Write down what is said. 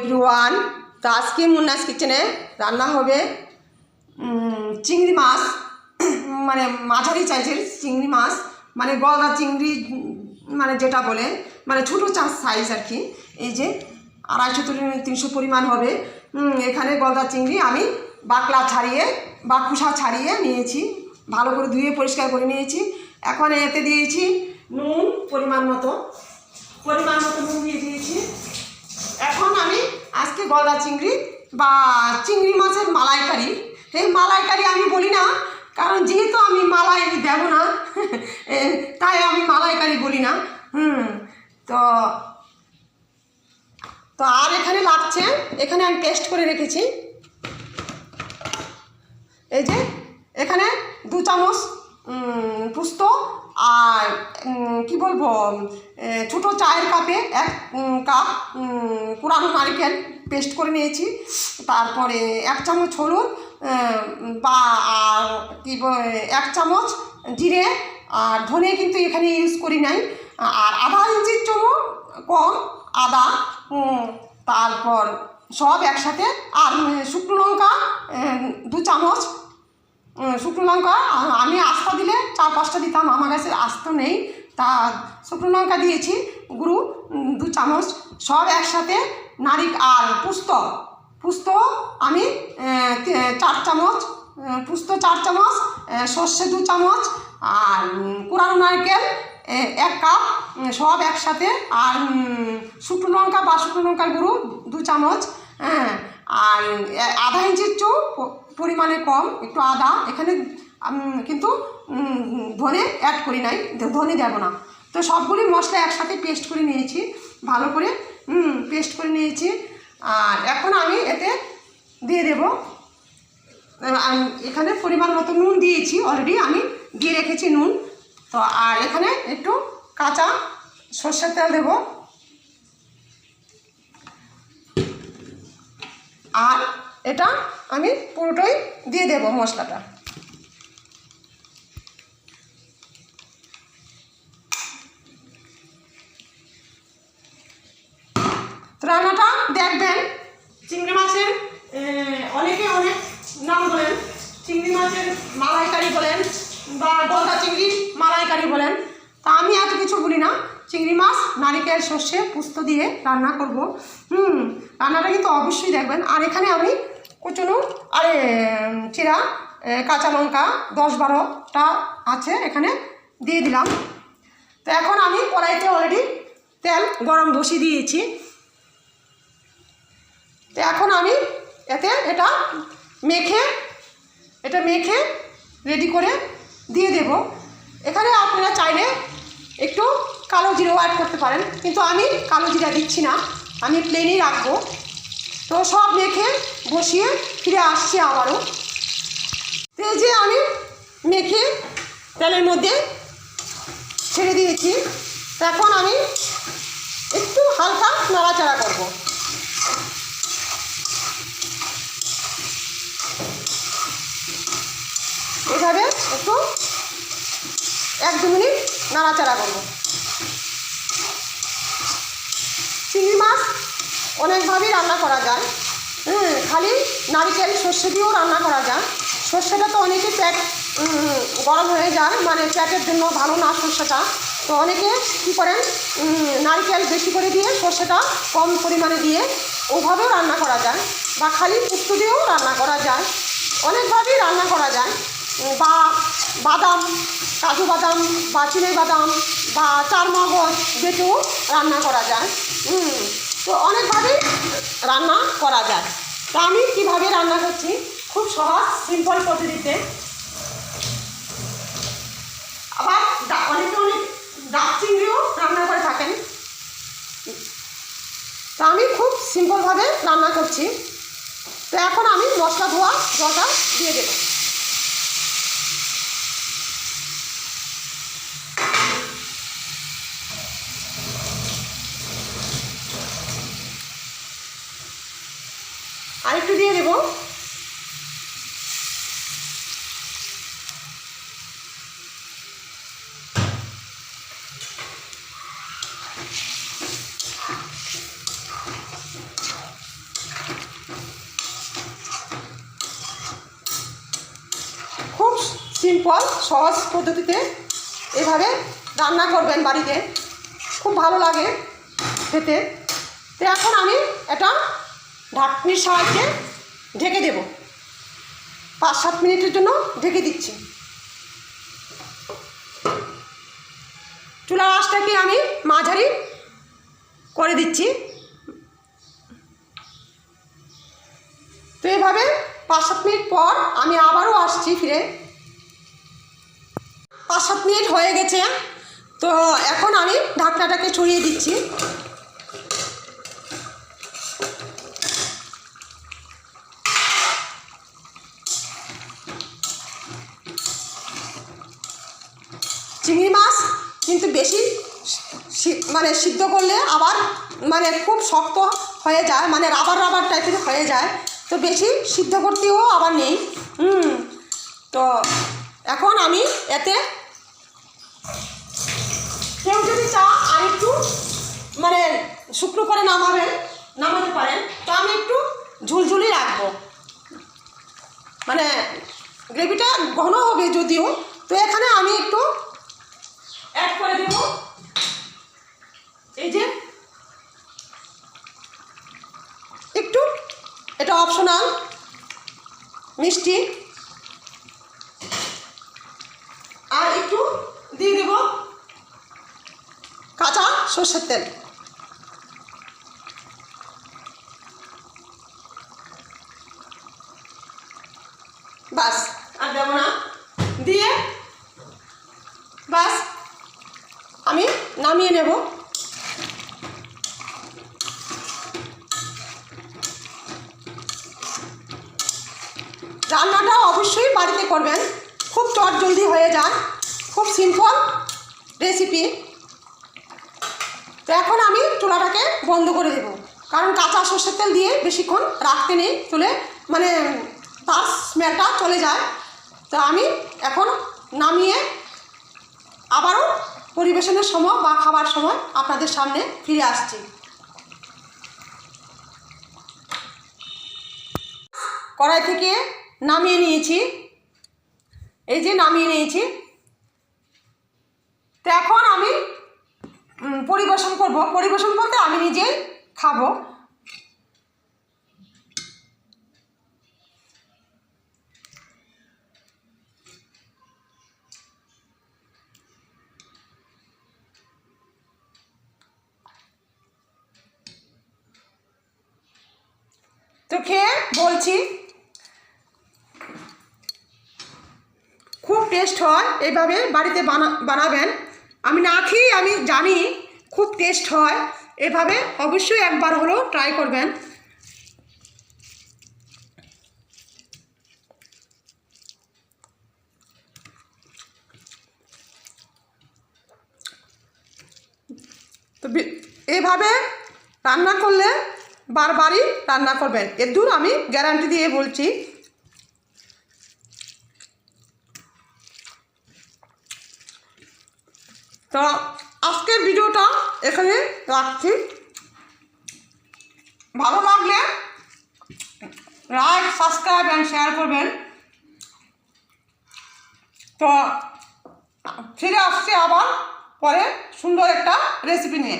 Everyone, তো আজকে মুন্নাস কিচেনে রান্না হবে চিংড়ি মাছ, মানে মাঝারি সাইজের চিংড়ি মাছ, মানে গলদা চিংড়ি, মানে যেটা বলে মানে ছোটো সাইজ আর কি। এই যে 250-300 পরিমাণ হবে। এখানে গলদা চিংড়ি আমি বাকলা ছাড়িয়ে বা খোসা ছাড়িয়ে নিয়েছি, ভালো করে ধুয়ে পরিষ্কার করে নিয়েছি। এখন এতে দিয়েছি নুন, পরিমাণ মতো নুন দিয়ে দিয়েছি। এখন আমি আজকে গলদা চিংড়ি বা চিংড়ি মাছের মালাইকারি, এই মালাইকারি আমি বলি না, কারণ যেহেতু আমি মালাই দেব না তাই আমি মালাইকারি বলি না। তো তো আর এখানে লাগছে, এখানে আমি পেস্ট করে রেখেছি। এই যে এখানে 2 চামচ পোস্ত, আর কি বলবো, ছোটো চায়ের কাপে 1 কাপ কুড়ানো নারকেল পেস্ট করে নিয়েছি। তারপরে 1 চামচ হলুদ, বা আর কি 1 চামচ জিরে, আর ধনে কিন্তু এখানে ইউজ করি নাই, আর আধা ইঞ্চির চমো কম আদা, তারপর সব একসাথে। আর শুকনো লঙ্কা 2 চামচ, শুকনো লঙ্কা আমি আস্তা দিলে 4-5টা দিতাম, আমার কাছে আস্ত নেই, তা শুকনো লঙ্কা দিয়েছি গুঁড়ো 2 চামচ, সব একসাথে। আর পুস্ত আমি 4 চামচ, পুস্ত 4 চামচ, সর্ষে 2 চামচ, আর কুড়ানো নারকেল 1 কাপ, সব একসাথে। আর শুকনো লঙ্কা বা শুকনো লঙ্কার গুঁড়ো 2 চামচ, আর আধা ইঞ্চির চো পরিমাণে কম একটু আদা এখানে, কিন্তু ধনে অ্যাড করি নাই, ধনে দেব না। তো সবগুলি মশলা একসাথে পেস্ট করে নিয়েছি, ভালো করে পেস্ট করে নিয়েছি। আর এখন আমি এতে দিয়ে দেব, এখানে পরিমাণ মতো নুন দিয়েছি, অলরেডি আমি দিয়ে রেখেছি নুন। তো আর এখানে একটু কাঁচা সর্ষের তেল দেব, আর এটা আমি পুরোটাই দিয়ে দেব মশলাটা। তো রান্নাটা দেখবেন, চিংড়ি মাছের অনেকে অনেক নাম বলেন, চিংড়ি মাছের মালাইকারি বলেন বা গলদা চিংড়ি মালাইকারি বলেন, তা আমি এত কিছু বলি না। চিংড়ি মাছ নারকেল সর্ষে পোস্ত দিয়ে রান্না করব। রান্নাটা কিন্তু অবশ্যই দেখবেন। আর এখানে আমি কুচনো আরে চিরা কাঁচা লঙ্কা 10-12টা আছে, এখানে দিয়ে দিলাম। তো এখন আমি কড়াইতে অলরেডি তেল গরম বসিয়ে দিয়েছি। তো এখন আমি এতে এটা মেখে রেডি করে দিয়ে দেব। এখানে আপনারা চাইলে একটু কালো জিরাও অ্যাড করতে পারেন, কিন্তু আমি কালো জিরা দিচ্ছি না, আমি প্লেনই রাখবো। তো সব মেখে বসিয়ে ফিরে আসছি আবারও। তো এই যে আমি মেখে তেলের মধ্যে ছেড়ে দিয়েছি। তো এখন আমি একটু হালকা নাড়াচাড়া করব। এভাবে একটু 1-2 মিনিট নাড়াচাড়া করব। চিংড়ি মাছ অনেকভাবেই রান্না করা যায়, খালি নারকেল সর্ষে দিয়েও রান্না করা যায়। সর্ষেটা তো অনেকে পেট গরম হয়ে যায়, মানে পেটের জন্য ভালো না সর্ষেটা। তো অনেকে কী করেন, নারকেল বেশি করে দিয়ে সর্ষেটা কম পরিমাণে দিয়ে ওভাবেও রান্না করা যায়, বা খালি পোস্ত দিয়েও রান্না করা যায়, অনেকভাবেই রান্না করা যায়। বা বাদাম, কাজু বাদাম বা চিনে বাদাম বা চারমগজ বেটেও রান্না করা যায়। তো অনেকভাবেই রান্না করা যায়। তা আমি কীভাবে রান্না করছি, খুব সহজ সিম্পল পদ্ধতিতে। আবার অনেকে অনেক ডাব চিংড়িও রান্না করে থাকেন। তা আমি খুব সিম্পলভাবে রান্না করছি। তো এখন আমি মশলা ধোয়া জলটা দিয়ে দেব। আরেকটু দিয়ে দেব। সিম্পল সহজ পদ্ধতিতে এভাবে রান্না করবেন বাড়িতে, খুব ভালো লাগে খেতে। তো এখন আমি এটা ঢাকনির সাহায্যে ঢেকে দেব, 5-7 মিনিটের জন্য ঢেকে দিচ্ছি। চুলার আঁচটাকে আমি মাঝারি করে দিচ্ছি। তো এভাবে 5-7 মিনিট পর আমি আবারও আসছি ফিরে। 5-7 মিনিট হয়ে গেছে। তো এখন আমি ঢাকনাটাকে ছড়িয়ে দিচ্ছি। চিংড়ি মাছ কিন্তু বেশি মানে সিদ্ধ করলে আবার মানে খুব শক্ত হয়ে যায়, মানে রাবার রাবার টাইপের হয়ে যায়। তো বেশি সিদ্ধ করতেও আবার নেই। তো এখন আমি এতে কেউ যদি চা আর একটু মানে শুকনো করে নামাতে পারেন। তো আমি একটু ঝুলঝুলি রাখবো, মানে গ্রেভিটা ঘন হবে যদিও। তো এখানে আমি একটু অ্যাড করে দেব এই যে একটু, এটা অপশনাল, মিষ্টি, আর একটু দিয়ে দেব কাঁচা সরষের তেল। বাস, আর দেব না, দিয়ে বাস আমি নামিয়ে নেব। রান্নাটা অবশ্যই বাড়িতে করবেন, খুব চটজলদি হয়ে যায়, খুব সিম্পল রেসিপি। তো এখন আমি চুলাটাকে বন্ধ করে দেব, কারণ কাঁচা সরষের তেল দিয়ে বেশিক্ষণ রাখতে নেই চুলে, মানে তার স্মেলটা চলে যায়। তো আমি এখন নামিয়ে আবারও পরিবেশনের সময় বা খাবার সময় আপনাদের সামনে ফিরে আসছি। কড়াই থেকে নামিয়ে নিয়েছি, এই যে নামিয়ে নিয়েছি। তো এখন আমি পরিবেশন করব, পরিবেশন বলতে আমি নিজে খাবো। তো খেয়ে বলছি খুব টেস্ট হয়, এইভাবে বাড়িতে বানাবেন। আমি না খেয়ে আমি জানি খুব টেস্ট হয়, এভাবে অবশ্যই একবার হলেও ট্রাই করবেন। তো এইভাবে রান্না করলে বারবারই রান্না করবেন, এর আমি গ্যারান্টি দিয়ে বলছি। তো আজকের ভিডিওটা এখানে রাখছি। ভালো লাগলে লাইক, সাবস্ক্রাইব অ্যান্ড শেয়ার করবেন। তো ফিরে আসছি আবার পরে সুন্দর একটা রেসিপি নিয়ে।